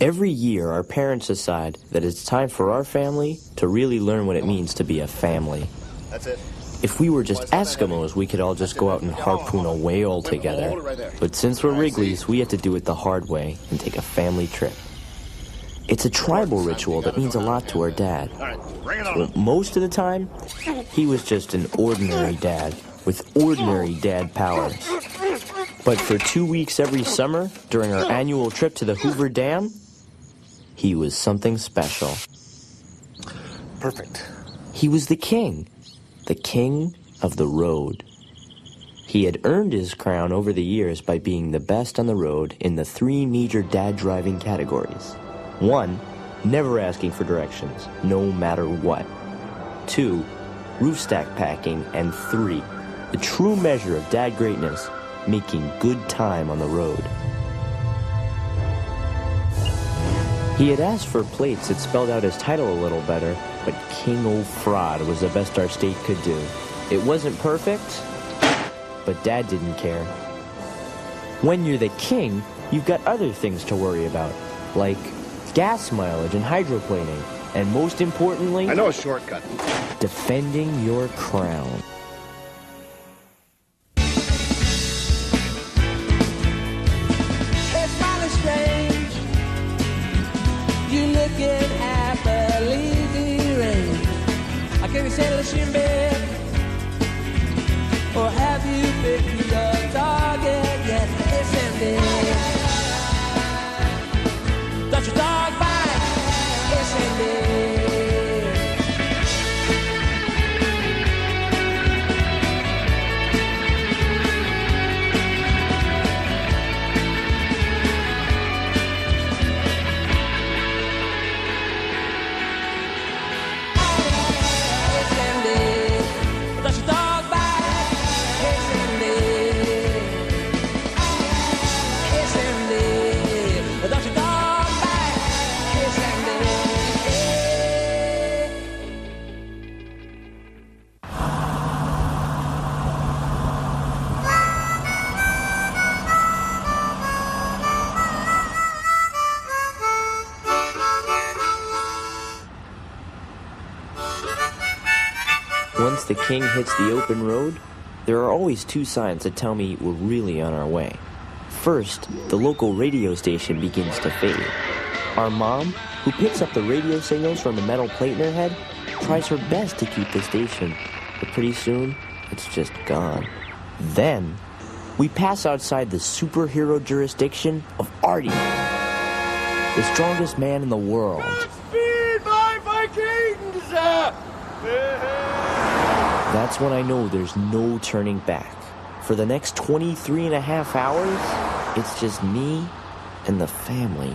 Every year, our parents decide that it's time for our family to really learn what it means to be a family. That's it. If we were just Eskimos, we could all just go out and harpoon a whale together. But since we're Wrigley's, we have to do it the hard way and take a family trip. It's a tribal ritual that means a lot to our dad. Well, most of the time, he was just an ordinary dad with ordinary dad powers. But for 2 weeks every summer, during our annual trip to the Hoover Dam, he was something special. Perfect. He was the king of the road. He had earned his crown over the years by being the best on the road in the 3 major dad driving categories. 1, never asking for directions, no matter what. 2, roof stack packing. And 3, the true measure of dad greatness, making good time on the road. He had asked for plates that spelled out his title a little better, but King O'Fraud was the best our state could do. It wasn't perfect, but Dad didn't care. When you're the king, you've got other things to worry about, like gas mileage and hydroplaning, and most importantly, I know a shortcut. defending your crown. It's mighty strange. You looking at the lazy rain. I can't settle in bed. Or have you picked your target yet? It's empty. Don't your dog bite? It's empty. Once the king hits the open road, there are always 2 signs that tell me we're really on our way. First, the local radio station begins to fade. Our mom, who picks up the radio signals from the metal plate in her head, tries her best to keep the station, but pretty soon, it's just gone. Then, we pass outside the superhero jurisdiction of Artie, the strongest man in the world. Speed, my Vikings! That's when I know there's no turning back. For the next 23 and a half hours, it's just me and the family.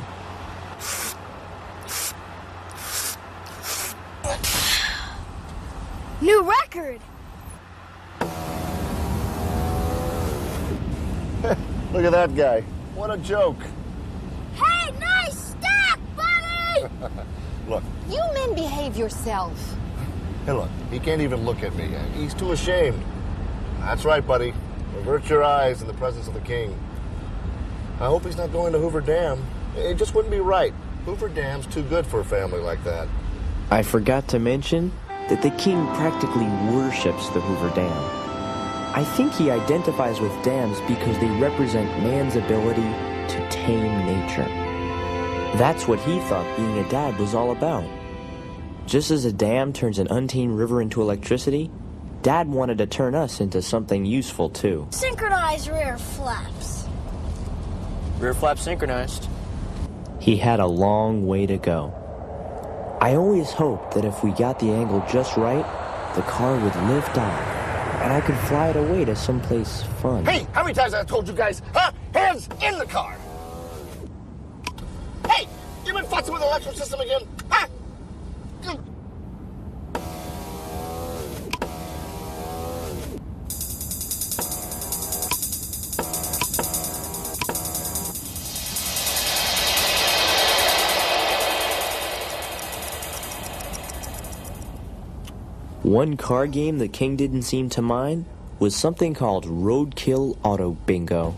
New record! Look at that guy. What a joke. Hey, nice stack, buddy! Look, You men behave yourself. hey, look, he can't even look at me. He's too ashamed. That's right, buddy. Avert your eyes in the presence of the king. I hope he's not going to Hoover Dam. It just wouldn't be right. Hoover Dam's too good for a family like that. I forgot to mention that the king practically worships the Hoover Dam. I think he identifies with dams because they represent man's ability to tame nature. That's what he thought being a dad was all about. Just as a dam turns an untamed river into electricity, Dad wanted to turn us into something useful too. Synchronize rear flaps. Rear flap synchronized. He had a long way to go. I always hoped that if we got the angle just right, the car would lift off, and I could fly it away to someplace fun. Hey, how many times have I told you guys, hands in the car? Hey, you been fussing with the electrical system again? Huh? One car game the king didn't seem to mind was something called Roadkill Auto Bingo.